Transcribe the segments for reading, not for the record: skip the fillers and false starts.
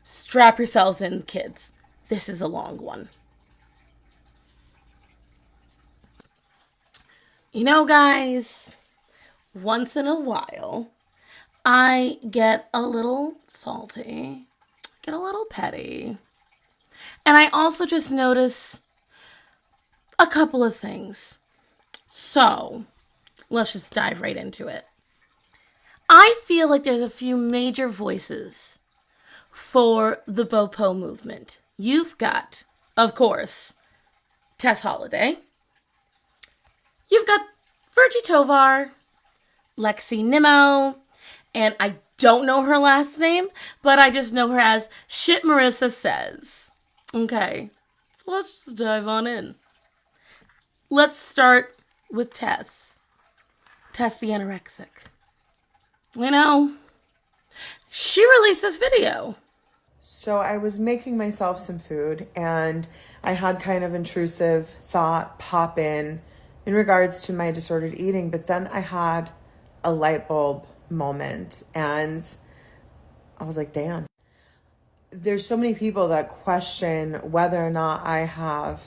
Strap yourselves in, kids. This is a long one. You know, guys, once in a while, I get a little salty, get a little petty, and I also just notice a couple of things. So, let's just dive right into it. I feel like there's a few major voices for the BoPo movement. You've got, of course, Tess Holliday. You've got Vergie Tovar, Lexi Nimmo, and I don't know her last name, but I just know her as Shit Marissa Says. Okay, so let's just dive on in. Let's start with Tess. Tess the anorexic. You know, she released this video. So I was making myself some food and I had kind of intrusive thought pop in regards to my disordered eating, but then I had a light bulb moment and I was like, damn. There's so many people that question whether or not I have,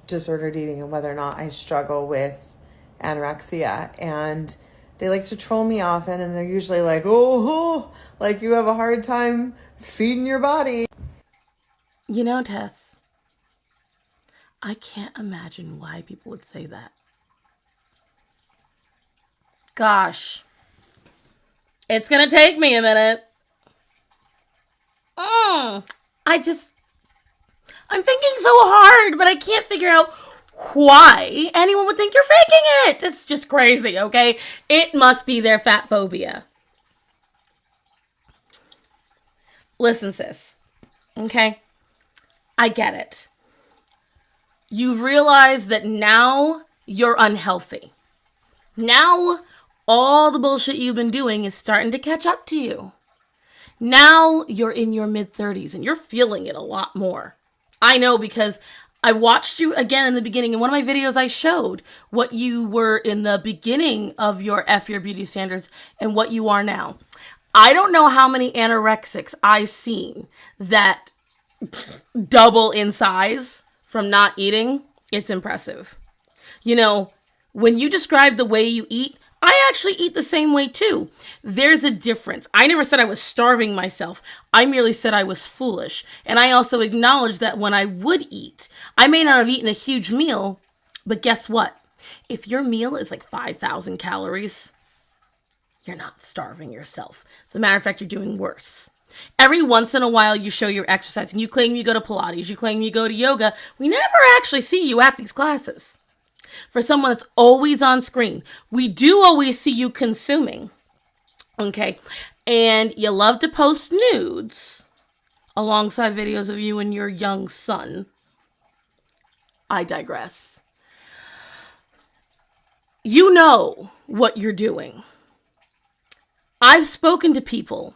disordered eating and whether or not I struggle with anorexia. And they like to troll me often and they're usually like, oh, like you have a hard time feeding your body. You know, Tess, I can't imagine why people would say that. Gosh, it's gonna take me a minute. I'm thinking so hard, but I can't figure out why anyone would think you're faking it. It's just crazy, okay? It must be their fat phobia. Listen, sis, okay? I get it. You've realized that now you're unhealthy. Now all the bullshit you've been doing is starting to catch up to you. Now you're in your mid-30s and you're feeling it a lot more. I know because I watched you again in the beginning. In one of my videos, I showed what you were in the beginning of your Your Beauty Standards and what you are now. I don't know how many anorexics I've seen that double in size from not eating. It's impressive. You know, when you describe the way you eat, I actually eat the same way too. There's a difference. I never said I was starving myself. I merely said I was foolish. And I also acknowledge that when I would eat, I may not have eaten a huge meal, but guess what? If your meal is like 5,000 calories, you're not starving yourself. As a matter of fact, you're doing worse. Every once in a while, you show you're exercising. You claim you go to Pilates. You claim you go to yoga. We never actually see you at these classes. For someone that's always on screen, we do always see you consuming. Okay. And you love to post nudes alongside videos of you and your young son. I digress. You know what you're doing. I've spoken to people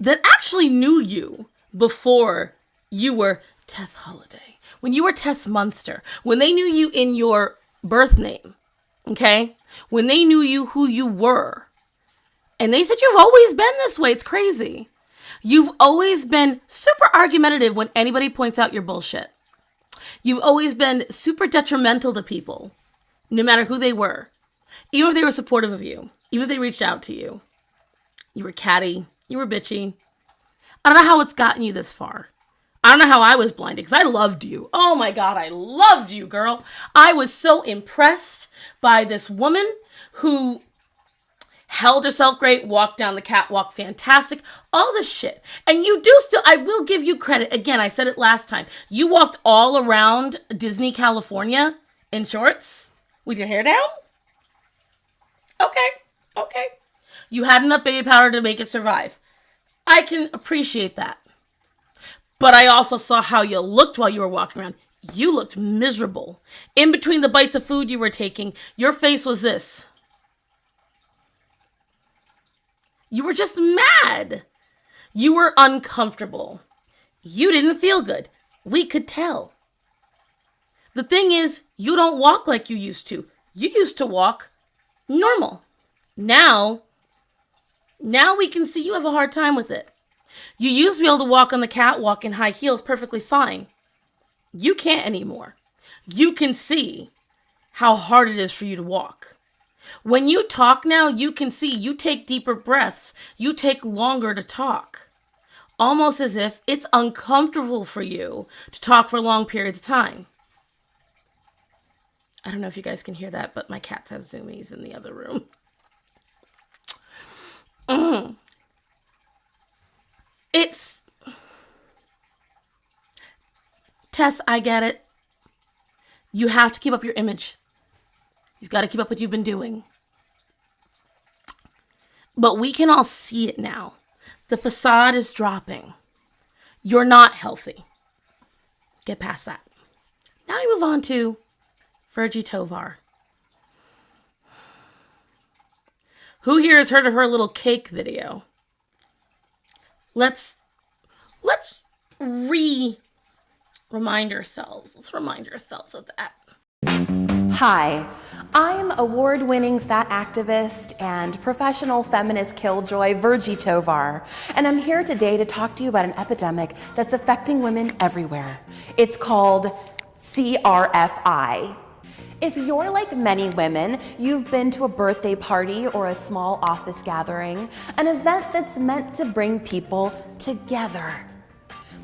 that actually knew you before you were Tess Holliday, when you were Tess Munster, when they knew you in your birth name, okay? When they knew you who you were. And they said you've always been this way. It's crazy. You've always been super argumentative when anybody points out your bullshit. You've always been super detrimental to people, no matter who they were. Even if they were supportive of you, even if they reached out to you. You were catty. You were bitchy. I don't know how it's gotten you this far. I don't know how I was blinded because I loved you. Oh my God, I loved you, girl. I was so impressed by this woman who held herself great, walked down the catwalk, fantastic, all this shit. And you do still, I will give you credit. Again, I said it last time. You walked all around Disney, California in shorts with your hair down? Okay. You had enough baby powder to make it survive. I can appreciate that. But I also saw how you looked while you were walking around. You looked miserable. In between the bites of food you were taking, your face was this. You were just mad. You were uncomfortable. You didn't feel good. We could tell. The thing is, you don't walk like you used to. You used to walk normal. Now we can see you have a hard time with it. You used to be able to walk on the catwalk in high heels perfectly fine. You can't anymore. You can see how hard it is for you to walk. When you talk now, you can see you take deeper breaths. You take longer to talk. Almost as if it's uncomfortable for you to talk for long periods of time. I don't know if you guys can hear that, but my cats have zoomies in the other room. It's... Tess, I get it. You have to keep up your image. You've got to keep up what you've been doing. But we can all see it now. The facade is dropping. You're not healthy. Get past that. Now we move on to Vergie Tovar. Who here has heard of her little cake video? Let's remind ourselves. Let's remind ourselves of that. Hi, I'm award-winning fat activist and professional feminist killjoy Vergie Tovar, and I'm here today to talk to you about an epidemic that's affecting women everywhere. It's called CRFI. If you're like many women, you've been to a birthday party or a small office gathering, an event that's meant to bring people together.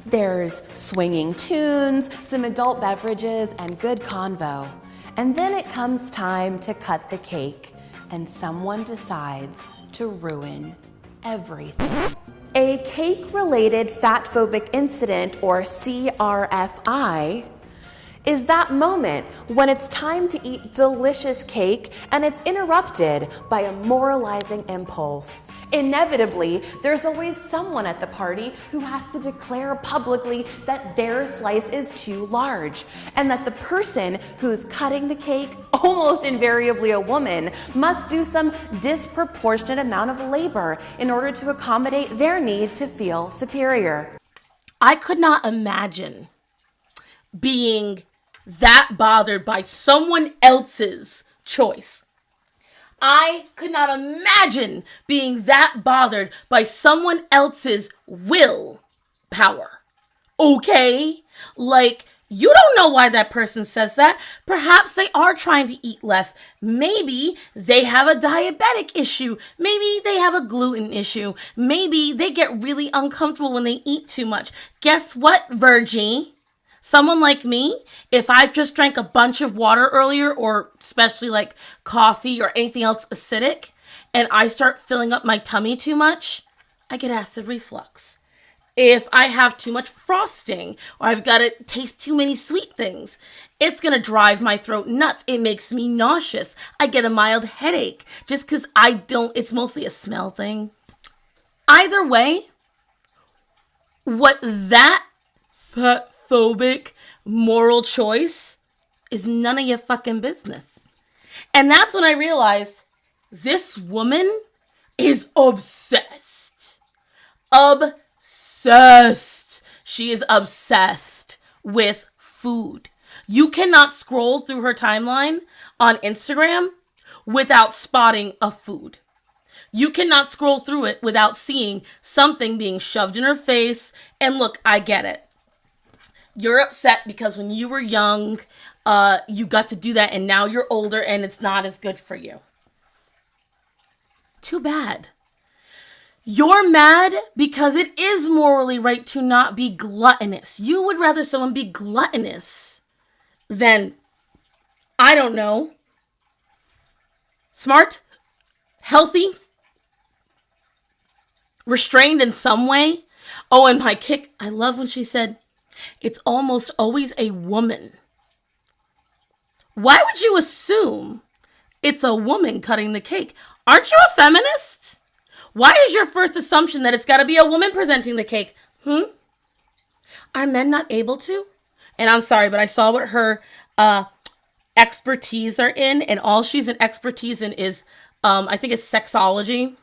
There's swinging tunes, some adult beverages, and good convo. And then it comes time to cut the cake, and someone decides to ruin everything. A cake-related fat-phobic incident, or CRFI, is that moment when it's time to eat delicious cake and it's interrupted by a moralizing impulse. Inevitably, there's always someone at the party who has to declare publicly that their slice is too large and that the person who's cutting the cake, almost invariably a woman, must do some disproportionate amount of labor in order to accommodate their need to feel superior. I could not imagine being that bothered by someone else's choice. I could not imagine being that bothered by someone else's willpower. Okay? Like, you don't know why that person says that. Perhaps they are trying to eat less. Maybe they have a diabetic issue. Maybe they have a gluten issue. Maybe they get really uncomfortable when they eat too much. Guess what, Vergie? Someone like me, if I've just drank a bunch of water earlier, or especially like coffee or anything else acidic, and I start filling up my tummy too much, I get acid reflux. If I have too much frosting, or I've got to taste too many sweet things, it's going to drive my throat nuts. It makes me nauseous. I get a mild headache just because it's mostly a smell thing. Either way, what that fat-phobic moral choice is none of your fucking business. And that's when I realized this woman is obsessed. Obsessed. She is obsessed with food. You cannot scroll through her timeline on Instagram without spotting a food. You cannot scroll through it without seeing something being shoved in her face. And look, I get it. You're upset because when you were young, you got to do that, and now you're older and it's not as good for you. Too bad. You're mad because it is morally right to not be gluttonous. You would rather someone be gluttonous than, I don't know, smart, healthy, restrained in some way. Oh, and my kick, I love when she said, it's almost always a woman. Why would you assume it's a woman cutting the cake? Aren't you a feminist? Why is your first assumption that it's got to be a woman presenting the cake? Are men not able to? And I'm sorry, but I saw what her expertise are in, and all she's an expertise in is, I think it's sexology.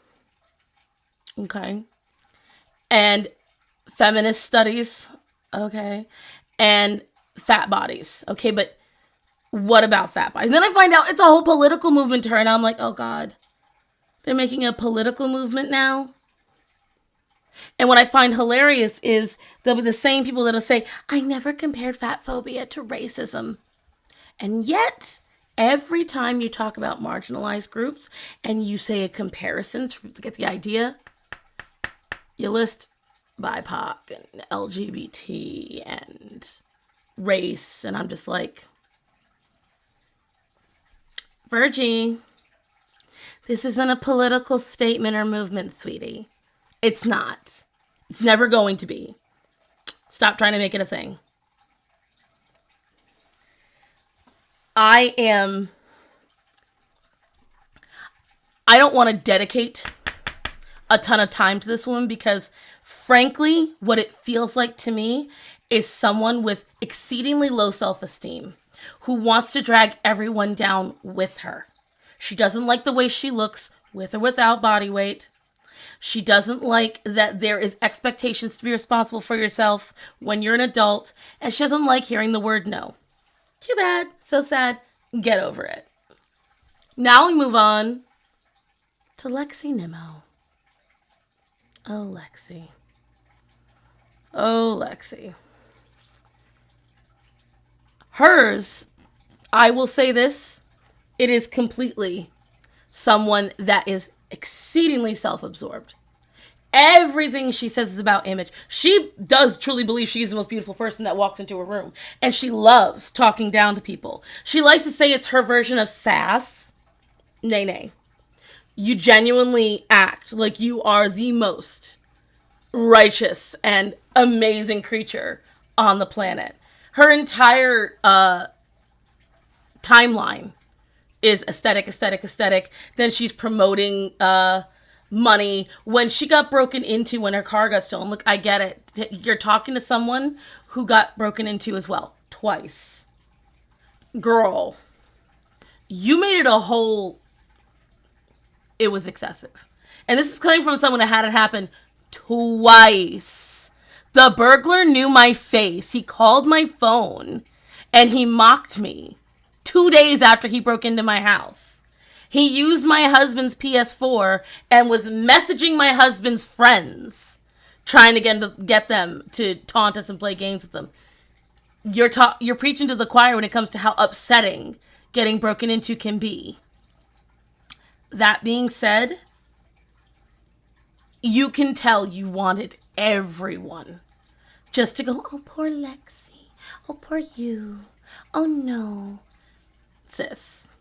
Okay. And feminist studies. Okay. And fat bodies. Okay. But what about fat bodies? And then I find out it's a whole political movement to her. And I'm like, oh God, they're making a political movement now. And what I find hilarious is they'll be the same people that'll say, I never compared fat phobia to racism. And yet, every time you talk about marginalized groups and you say a comparison to get the idea, you list BIPOC and LGBT and race. And I'm just like, Vergie, this isn't a political statement or movement, sweetie. It's not. It's never going to be. Stop trying to make it a thing. I don't want to dedicate a ton of time to this woman because, frankly, what it feels like to me is someone with exceedingly low self-esteem who wants to drag everyone down with her. She doesn't like the way she looks with or without body weight. She doesn't like that there is expectations to be responsible for yourself when you're an adult. And she doesn't like hearing the word no. Too bad. So sad. Get over it. Now we move on to Lexi Nimmo. Oh, Lexi. Oh, Lexi. Hers, I will say this, it is completely someone that is exceedingly self-absorbed. Everything she says is about image. She does truly believe she's the most beautiful person that walks into a room. And she loves talking down to people. She likes to say it's her version of sass. Nay. You genuinely act like you are the most righteous and amazing creature on the planet. Her entire timeline is aesthetic. Then she's promoting money. When she got broken into, when her car got stolen, look, I get it. You're talking to someone who got broken into as well. Twice. Girl, you made it a whole... It was excessive. And this is coming from someone that had it happen twice. The burglar knew my face. He called my phone and he mocked me 2 days after he broke into my house. He used my husband's PS4 and was messaging my husband's friends, trying to get them to taunt us and play games with them. You're preaching to the choir when it comes to how upsetting getting broken into can be. That being said, you can tell you wanted everyone just to go, oh, poor Lexi. Oh, poor you. Oh, no. Sis,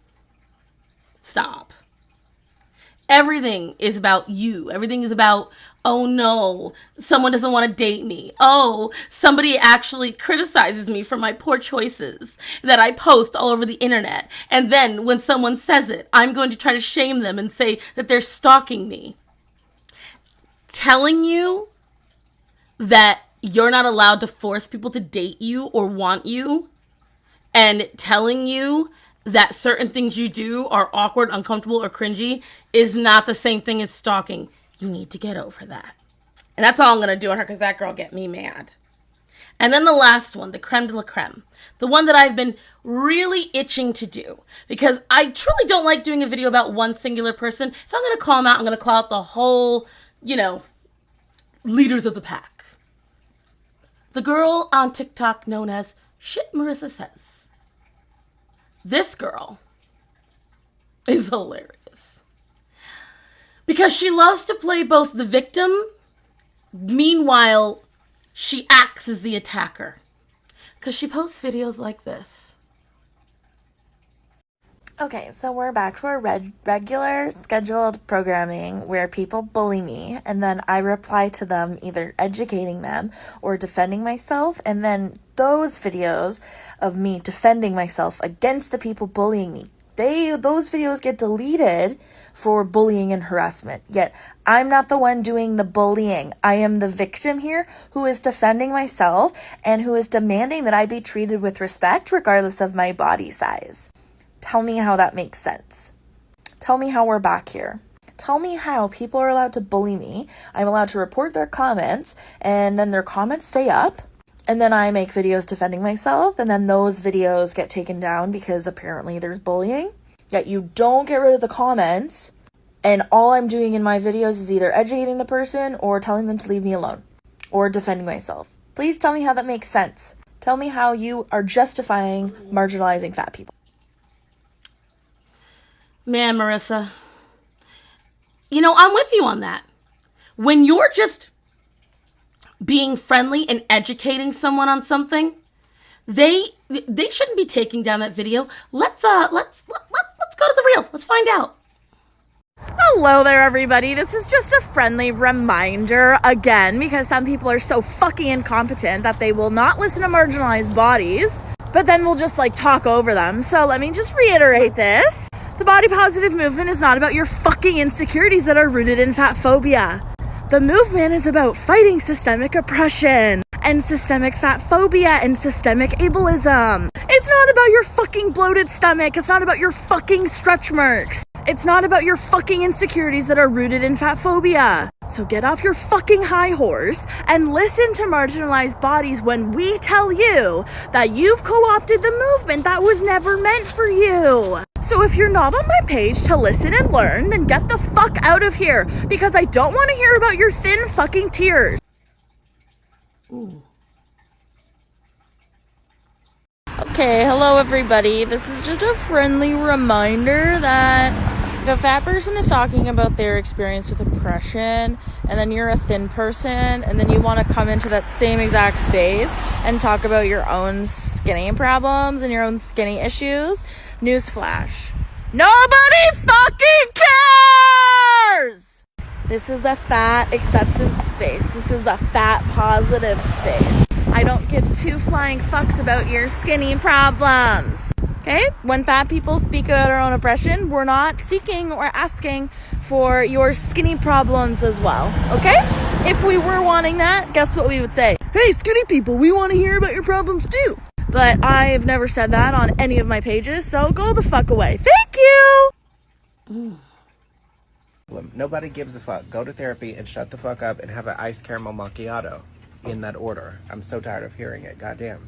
stop. Everything is about you. Everything is about, oh no, someone doesn't want to date me. Oh, somebody actually criticizes me for my poor choices that I post all over the internet. And then when someone says it, I'm going to try to shame them and say that they're stalking me. Telling you that you're not allowed to force people to date you or want you, and telling you that certain things you do are awkward, uncomfortable, or cringy is not the same thing as stalking. You need to get over that. And that's all I'm going to do on her because that girl get me mad. And then the last one, the creme de la creme. The one that I've been really itching to do because I truly don't like doing a video about one singular person. If I'm going to call them out, I'm going to call out the whole, leaders of the pack. The girl on TikTok known as Shit Marissa Says. This girl is hilarious because she loves to play both the victim, meanwhile, she acts as the attacker because she posts videos like this. Okay, so we're back to our regular scheduled programming where people bully me and then I reply to them either educating them or defending myself, and then those videos of me defending myself against the people bullying me, those videos get deleted for bullying and harassment. Yet I'm not the one doing the bullying. I am the victim here who is defending myself and who is demanding that I be treated with respect regardless of my body size. Tell me how that makes sense. Tell me how we're back here. Tell me how people are allowed to bully me. I'm allowed to report their comments, and then their comments stay up. And then I make videos defending myself, and then those videos get taken down because apparently there's bullying. Yet you don't get rid of the comments, And all I'm doing in my videos is either educating the person or telling them to leave me alone or defending myself. Please tell me how that makes sense. Tell me how you are justifying marginalizing fat people. Man, Marissa, you know, I'm with you on that. When you're just being friendly and educating someone on something, they shouldn't be taking down that video. Let's go to the real. Let's find out. Hello there, everybody. This is just a friendly reminder again, because some people are so fucking incompetent that they will not listen to marginalized bodies, but then we'll just like talk over them. So let me just reiterate this. The body positive movement is not about your fucking insecurities that are rooted in fat phobia. The movement is about fighting systemic oppression and systemic fat phobia and systemic ableism. It's not about your fucking bloated stomach. It's not about your fucking stretch marks. It's not about your fucking insecurities that are rooted in fat phobia. So get off your fucking high horse and listen to marginalized bodies when we tell you that you've co-opted the movement that was never meant for you. So if you're not on my page to listen and learn, then get the fuck out of here, because I don't want to hear about your thin fucking tears. Ooh. Okay, hello everybody. This is just a friendly reminder that if a fat person is talking about their experience with oppression, and then you're a thin person, and then you want to come into that same exact space and talk about your own skinny problems and your own skinny issues, newsflash. Nobody fucking cares! This is a fat acceptance space. This is a fat positive space. I don't give two flying fucks about your skinny problems. Okay? When fat people speak about our own oppression, we're not seeking or asking for your skinny problems as well. Okay? If we were wanting that, guess what we would say? Hey, skinny people, we want to hear about your problems too. But I've never said that on any of my pages, so go the fuck away. Thank you! Nobody gives a fuck. Go to therapy and shut the fuck up and have an iced caramel macchiato. In that order. I'm so tired of hearing it. Goddamn.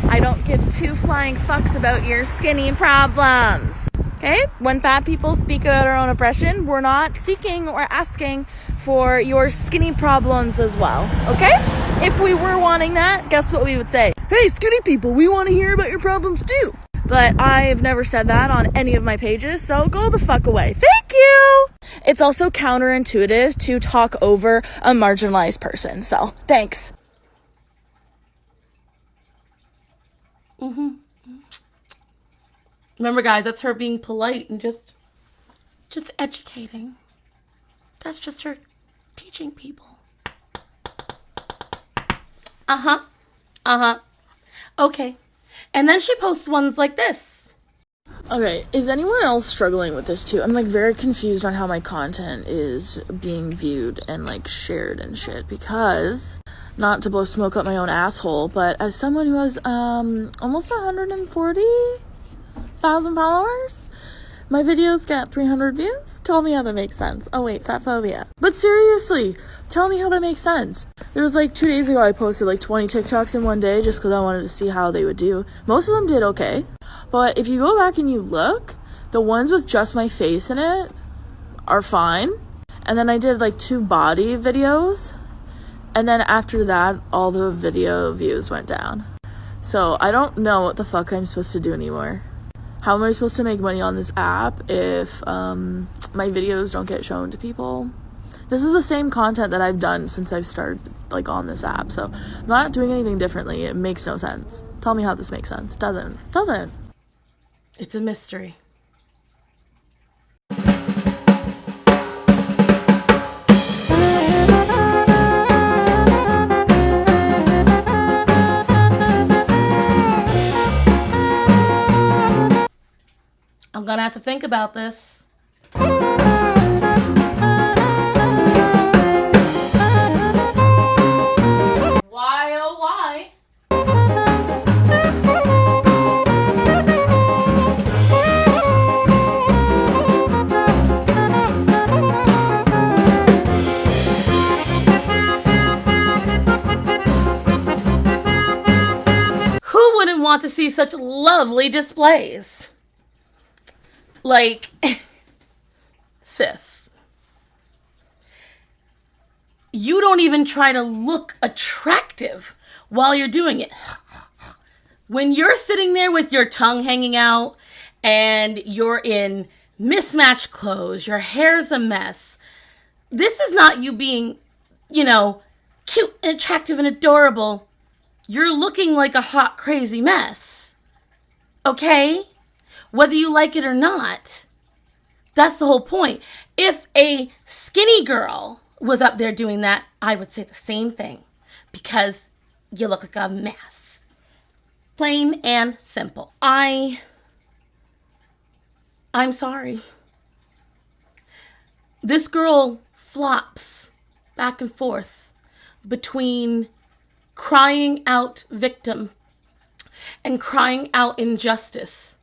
I don't give two flying fucks about your skinny problems. Okay? When fat people speak about our own oppression, we're not seeking or asking for your skinny problems as well. Okay? If we were wanting that, guess what we would say? Hey, skinny people, we want to hear about your problems too. But I've never said that on any of my pages, so go the fuck away. Thank you! It's also counterintuitive to talk over a marginalized person, so thanks. Remember, guys, that's her being polite and just educating. That's just her teaching people. Okay. And then she posts ones like this. Okay, is anyone else struggling with this too? I'm like very confused on how my content is being viewed and like shared and shit, because not to blow smoke up my own asshole, but as someone who has almost 140,000 followers, my videos get 300 views. Tell me how that makes sense. Oh wait, fat phobia. But seriously, tell me how that makes sense. There was like 2 days ago I posted like 20 TikToks in one day just because I wanted to see how they would do. Most of them did okay. But if you go back and you look, the ones with just my face in it are fine. And then I did like 2 body videos. And then after that, all the video views went down. So I don't know what the fuck I'm supposed to do anymore. How am I supposed to make money on this app if my videos don't get shown to people? This is the same content that I've done since I've started like on this app. So I'm not doing anything differently. It makes no sense. Tell me how this makes sense. Doesn't. It's a mystery. I'm gonna have to think about this. Why, oh why? want to see such lovely displays. Like, sis, you don't even try to look attractive while you're doing it. When you're sitting there with your tongue hanging out and you're in mismatched clothes, your hair's a mess, this is not you being, cute and attractive and adorable. You're looking like a hot, crazy mess. Okay? Whether you like it or not. That's the whole point. If a skinny girl was up there doing that, I would say the same thing. Because you look like a mess. Plain and simple. I'm sorry. This girl flops back and forth between crying out victim and crying out injustice.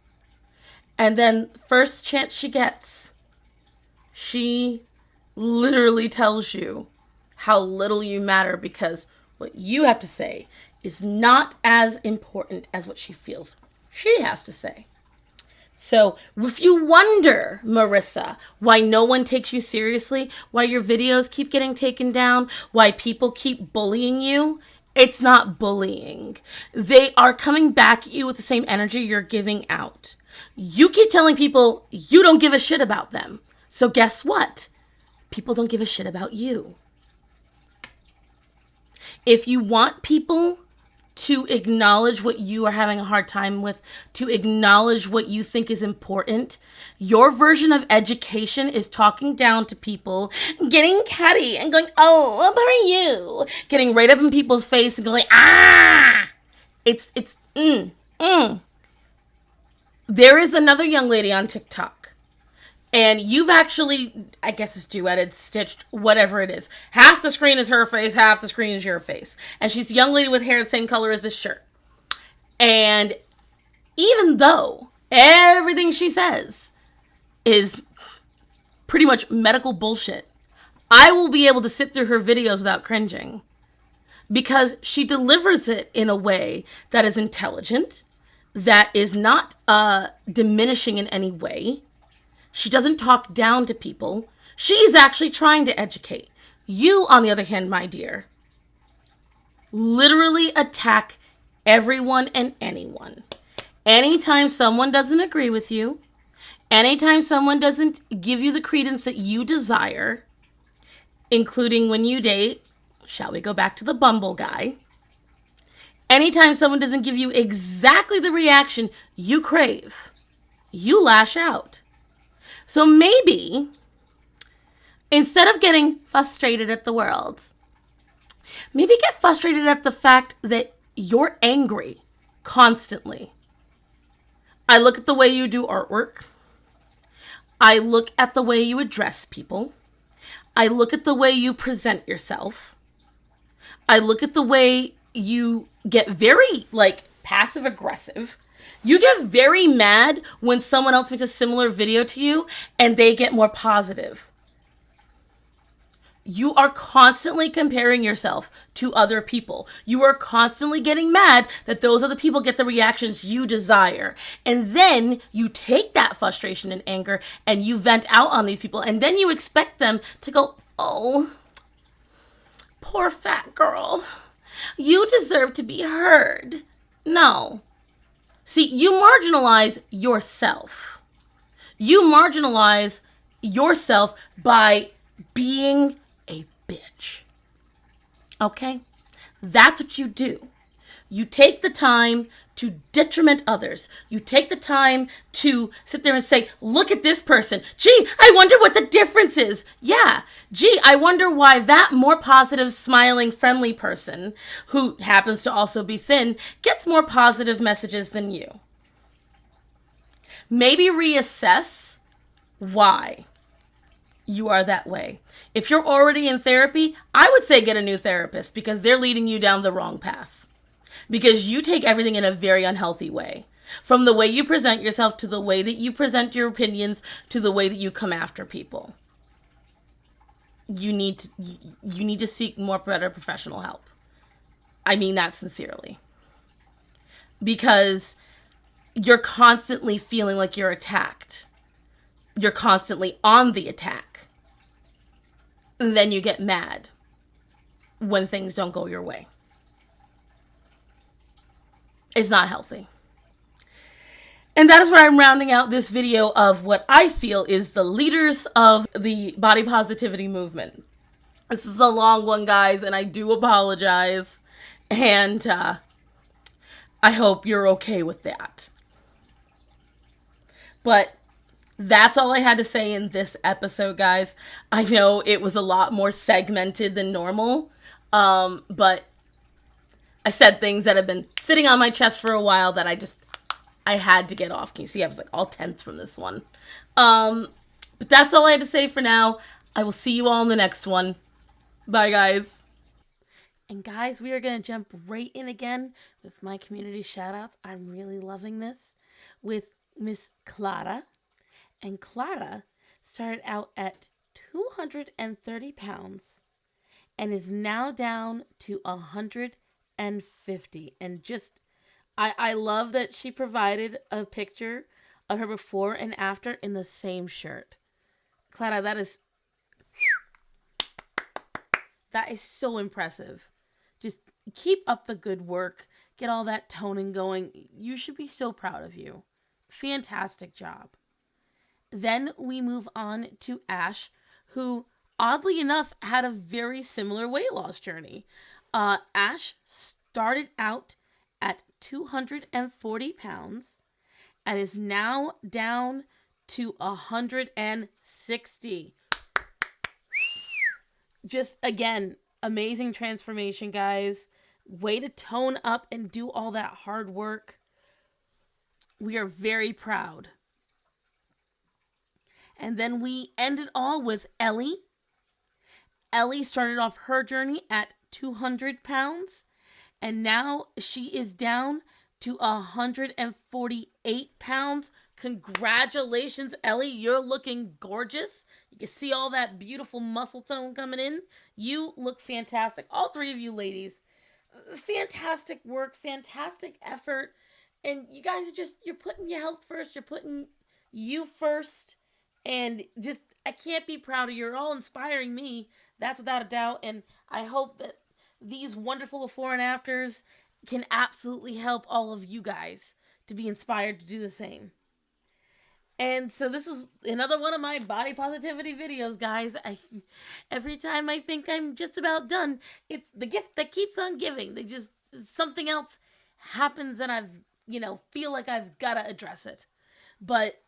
And then first chance she gets, she literally tells you how little you matter because what you have to say is not as important as what she feels she has to say. So if you wonder, Marissa, why no one takes you seriously, why your videos keep getting taken down, why people keep bullying you, it's not bullying. They are coming back at you with the same energy you're giving out. You keep telling people you don't give a shit about them. So guess what? People don't give a shit about you. If you want people to acknowledge what you are having a hard time with, to acknowledge what you think is important, your version of education is talking down to people, getting catty and going, oh, how are you? Getting right up in people's face and going, ah! There is another young lady on TikTok. And you've actually, I guess it's duetted, stitched, whatever it is. Half the screen is her face, half the screen is your face. And she's a young lady with hair the same color as this shirt. And even though everything she says is pretty much medical bullshit, I will be able to sit through her videos without cringing. Because she delivers it in a way that is intelligent, that is not diminishing in any way. She doesn't talk down to people. She's actually trying to educate. You, on the other hand, my dear, literally attack everyone and anyone. Anytime someone doesn't agree with you, anytime someone doesn't give you the credence that you desire, including when you date, shall we go back to the Bumble guy? Anytime someone doesn't give you exactly the reaction you crave, you lash out. So maybe, instead of getting frustrated at the world, maybe get frustrated at the fact that you're angry constantly. I look at the way you do artwork. I look at the way you address people. I look at the way you present yourself. I look at the way you get very, passive aggressive. You get very mad when someone else makes a similar video to you and they get more positive. You are constantly comparing yourself to other people. You are constantly getting mad that those other people get the reactions you desire. And then you take that frustration and anger and you vent out on these people. And then you expect them to go, oh, poor fat girl. You deserve to be heard. No. See, you marginalize yourself. You marginalize yourself by being a bitch. Okay? That's what you do. You take the time to detriment others. You take the time to sit there and say, look at this person. Gee, I wonder what the difference is. Yeah. Gee, I wonder why that more positive, smiling, friendly person, who happens to also be thin, gets more positive messages than you. Maybe reassess why you are that way. If you're already in therapy, I would say get a new therapist because they're leading you down the wrong path. Because you take everything in a very unhealthy way. From the way you present yourself to the way that you present your opinions to the way that you come after people. You need to seek more better professional help. I mean that sincerely. because you're constantly feeling like you're attacked. You're constantly on the attack. And then you get mad when things don't go your way. It's not healthy. And that is where I'm rounding out this video of what I feel is the leaders of the body positivity movement. This is a long one, guys, and I do apologize. And I hope you're okay with that. But that's all I had to say in this episode, guys. I know it was a lot more segmented than normal, but I said things that have been sitting on my chest for a while that I had to get off. Can you see I was like all tense from this one? But that's all I had to say for now. I will see you all in the next one. Bye, guys. And guys, we are going to jump right in again with my community shoutouts. I'm really loving this with Miss Clara. And Clara started out at 230 pounds and is now down to 150. And just, I love that she provided a picture of her before and after in the same shirt. Clara, that is so impressive. Just keep up the good work. Get all that toning going. You should be so proud of you. Fantastic job. Then we move on to Ash, who oddly enough had a very similar weight loss journey. Ash started out at 240 pounds and is now down to 160. Just, again, amazing transformation, guys. Way to tone up and do all that hard work. We are very proud. And then we end it all with Ellie. Ellie started off her journey at 200 pounds. And now she is down to 148 pounds. Congratulations, Ellie. You're looking gorgeous. You can see all that beautiful muscle tone coming in. You look fantastic. All three of you ladies. Fantastic work. Fantastic effort. And you guys you're putting your health first. You're putting you first. And just, I can't be prouder. You're all inspiring me. That's without a doubt. And I hope that these wonderful before and afters can absolutely help all of you guys to be inspired to do the same. And so this is another one of my body positivity videos, guys. Every time I think I'm just about done, it's the gift that keeps on giving. Something else happens and feel like I've got to address it. But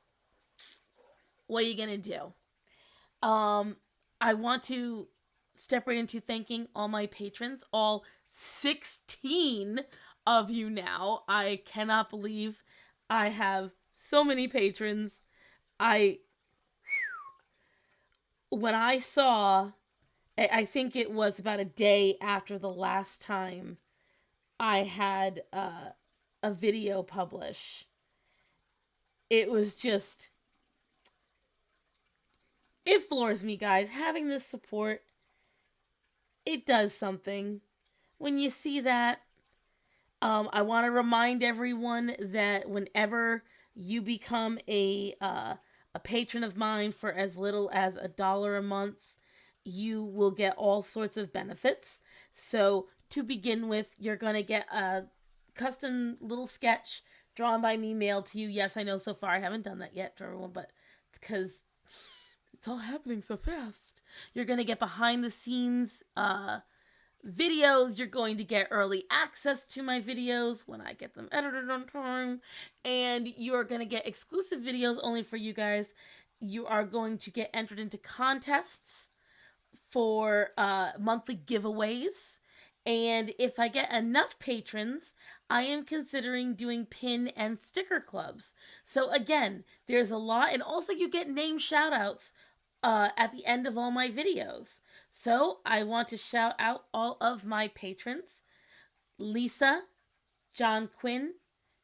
what are you going to do? I want to step right into thanking all my patrons, all 16 of you now. I cannot believe I have so many patrons. When I saw, I think it was about a day after the last time I had a video publish. It was just, it floors me, guys. Having this support, it does something. When you see that, I want to remind everyone that whenever you become a patron of mine for as little as $1 a month, you will get all sorts of benefits. So to begin with, you're going to get a custom little sketch drawn by me, mailed to you. Yes, I know so far I haven't done that yet to everyone, but it's because it's all happening so fast. You're going to get behind the scenes videos. You're going to get early access to my videos when I get them edited on time. And you're going to get exclusive videos only for you guys. You are going to get entered into contests for monthly giveaways. And if I get enough patrons, I am considering doing pin and sticker clubs. So again, there's a lot. And also you get name shout outs at the end of all my videos. So I want to shout out all of my patrons: Lisa, John Quinn,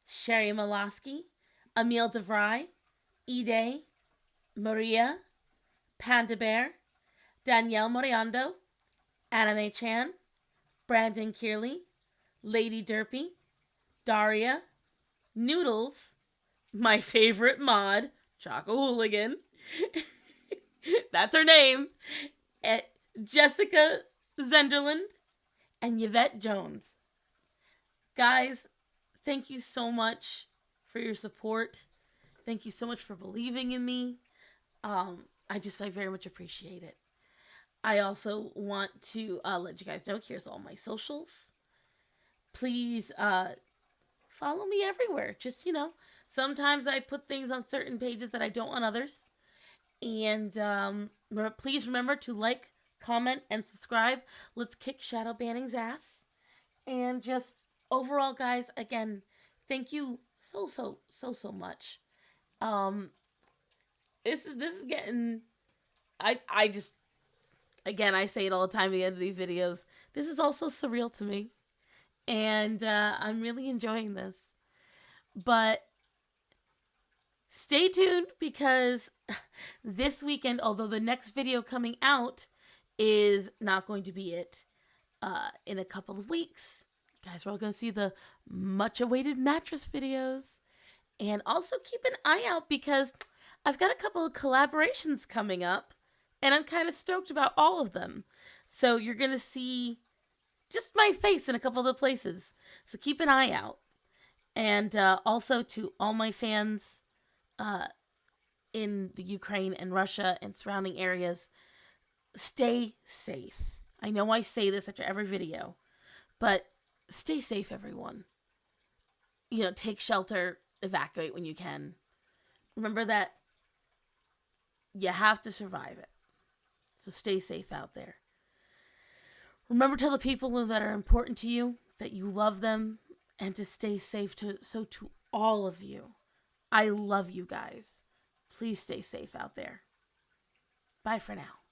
Sherry Molosky, Emile DeVry, Ide, Maria, Panda Bear, Danielle Moriando, Anime Chan, Brandon Kearley, Lady Derpy, Daria, Noodles, my favorite mod, Choco Hooligan, that's her name, Jessica Zenderland, and Yvette Jones. Guys, thank you so much for your support. Thank you so much for believing in me. I very much appreciate it. I also want to let you guys know, here's all my socials. Please follow me everywhere. Just, sometimes I put things on certain pages that I don't on others. And please remember to like, comment, and subscribe. Let's kick shadow banning's ass. And just overall, guys, again, thank you so much. This is getting, I just, again, I say it all the time at the end of these videos. This is also surreal to me. And I'm really enjoying this. But stay tuned, because this weekend, although the next video coming out is not going to be it, in a couple of weeks, you guys are all going to see the much awaited mattress videos. And also keep an eye out, because I've got a couple of collaborations coming up, and I'm kind of stoked about all of them. So you're going to see just my face in a couple of the places. So keep an eye out. And also to all my fans in the Ukraine and Russia and surrounding areas, stay safe. I know I say this after every video, but stay safe, everyone. Take shelter, evacuate when you can. Remember that you have to survive it. So stay safe out there. Remember to tell the people that are important to you that you love them, and to stay safe. So to all of you, I love you guys. Please stay safe out there. Bye for now.